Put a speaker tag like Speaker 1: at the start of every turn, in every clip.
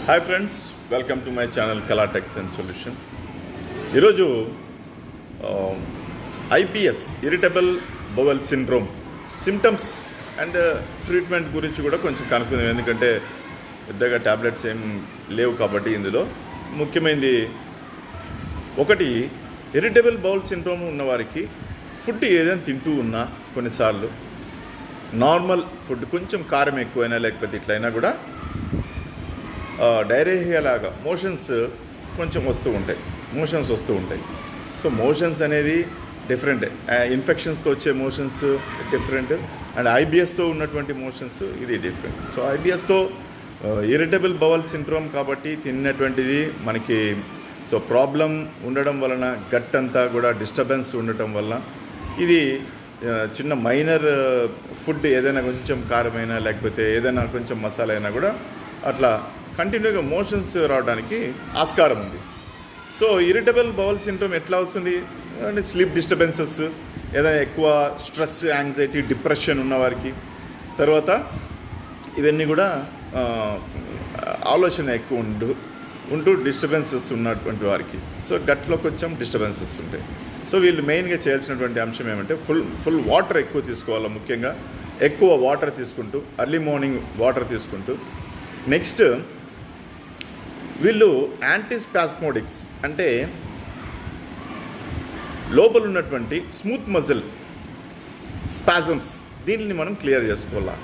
Speaker 1: Hi friends, welcome to my channel కళా tax and solutions. ఈరోజు IBS irritable bowel syndrome symptoms and treatment గురించి కూడా కొంచెం కనుక్కుందాం. ఎందుకంటే పెద్దగా ట్యాబ్లెట్స్ ఏం లేవు కాబట్టి ఇందులో ముఖ్యమైనది ఒకటి, ఇరిటబుల్ బౌల్ సిండ్రోమ్ ఉన్నవారికి ఫుడ్ ఏదైనా తింటూ ఉన్నా కొన్నిసార్లు నార్మల్ ఫుడ్ కొంచెం కారం ఎక్కువైనా లేకపోతే ఇట్లయినా కూడా డైరేరియా లాగా మోషన్స్ కొంచెం వస్తూ ఉంటాయి. సో మోషన్స్ అనేది డిఫరెంట్, ఇన్ఫెక్షన్స్తో వచ్చే మోషన్స్ డిఫరెంట్ అండ్ ఐబిఎస్తో ఉన్నటువంటి మోషన్స్ ఇది డిఫరెంట్. సో ఐబిఎస్తో ఇరిటబుల్ బౌల్ సిండ్రోమ్ కాబట్టి తిన్నటువంటిది మనకి సో ప్రాబ్లం ఉండడం వలన గట్ అంతా కూడా డిస్టర్బెన్స్ ఉండటం వల్ల ఇది చిన్న మైనర్ ఫుడ్ ఏదైనా కొంచెం కారమైనా లేకపోతే ఏదైనా కొంచెం మసాలా అయినా కూడా అట్లా కంటిన్యూగా మోషన్స్ రావడానికి ఆస్కారం ఉంది. సో ఇరిటబుల్ బౌల్ సిండ్రోమ్ ఎట్లా వస్తుంది అంటే స్లీప్ డిస్టర్బెన్సెస్, ఏదైనా ఎక్కువ స్ట్రెస్, యాంగ్జైటీ, డిప్రెషన్ ఉన్నవారికి, తర్వాత ఇవన్నీ కూడా ఆలోచన ఎక్కువ ఉంటూ డిస్టర్బెన్సెస్ ఉన్నటువంటి వారికి సో గట్లో కొంచెం డిస్టర్బెన్సెస్ ఉంటాయి. సో వీళ్ళు మెయిన్గా చేయాల్సినటువంటి అంశం ఏమంటే ఫుల్ వాటర్ ఎక్కువ తీసుకోవాలి. ముఖ్యంగా ఎక్కువ వాటర్ తీసుకుంటూ ఎర్లీ మార్నింగ్ వాటర్ తీసుకుంటూ, నెక్స్ట్ వీళ్ళు యాంటీస్పాస్మోడిక్స్ అంటే లోపల ఉన్నటువంటి స్మూత్ మజిల్ స్పాజమ్స్ దీనిని మనం క్లియర్ చేసుకోవాలా.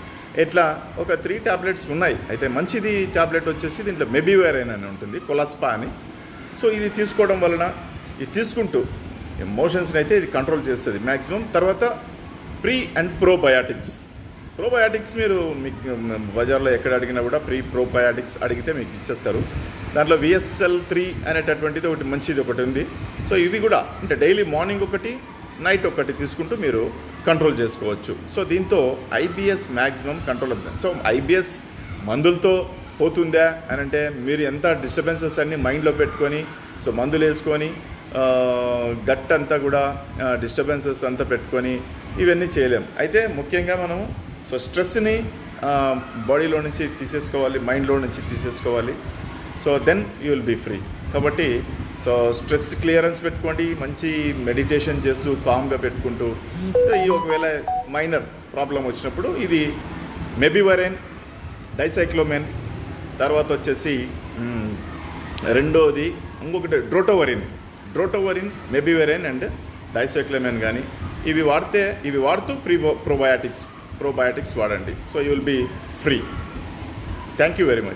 Speaker 1: ఎట్లా ఒక 3 టాబ్లెట్స్ ఉన్నాయి. అయితే మంచిది టాబ్లెట్ వచ్చేసి దీంట్లో మెబివేరైన్ అని ఉంటుంది, కొలాస్పా అని. సో ఇది తీసుకోవడం వలన ఇది తీసుకుంటూ ఎమోషన్స్ని అయితే ఇది కంట్రోల్ చేస్తుంది మ్యాక్సిమం. తర్వాత ప్రీ అండ్ ప్రోబయాటిక్స్ మీరు మీకు బజార్లో ఎక్కడ అడిగినా కూడా ప్రోబయాటిక్స్ అడిగితే మీకు ఇచ్చేస్తారు. దాంట్లో VSL3 అనేటటువంటిది ఒకటి మంచిది ఒకటి ఉంది. సో ఇవి కూడా అంటే డైలీ మార్నింగ్ ఒకటి, నైట్ ఒకటి తీసుకుంటూ మీరు కంట్రోల్ చేసుకోవచ్చు. సో దీంతో ఐబిఎస్ మ్యాక్సిమం కంట్రోల్ అవుతుంది. సో ఐబిఎస్ మందులతో పోతుందా అని అంటే మీరు ఎంత డిస్టర్బెన్సెస్ అన్నీ మైండ్లో పెట్టుకొని సో మందులు వేసుకొని గట్ అంతా కూడా డిస్టర్బెన్సెస్ అంతా పెట్టుకొని ఇవన్నీ చేయలేం. అయితే ముఖ్యంగా మనం సో స్ట్రెస్ని బాడీలో నుంచి తీసేసుకోవాలి, మైండ్లో నుంచి తీసేసుకోవాలి. So then you will be free. కాబట్టి సో స్ట్రెస్ క్లియరెన్స్ పెట్టుకోండి, మంచి మెడిటేషన్ చేస్తూ కామ్గా పెట్టుకుంటూ. సో ఈ ఒకవేళ మైనర్ ప్రాబ్లం వచ్చినప్పుడు ఇది మెబివరైన్, డైసైక్లోమెన్, తర్వాత వచ్చేసి రెండోది ఇంకొకటి డ్రోటోవరిన్, మెబివరైన్ అండ్ డైసైక్లోమెన్ కానీ ఇవి వాడుతూ ప్రోబయాటిక్స్ వాడండి. So you will be free. Thank you very much.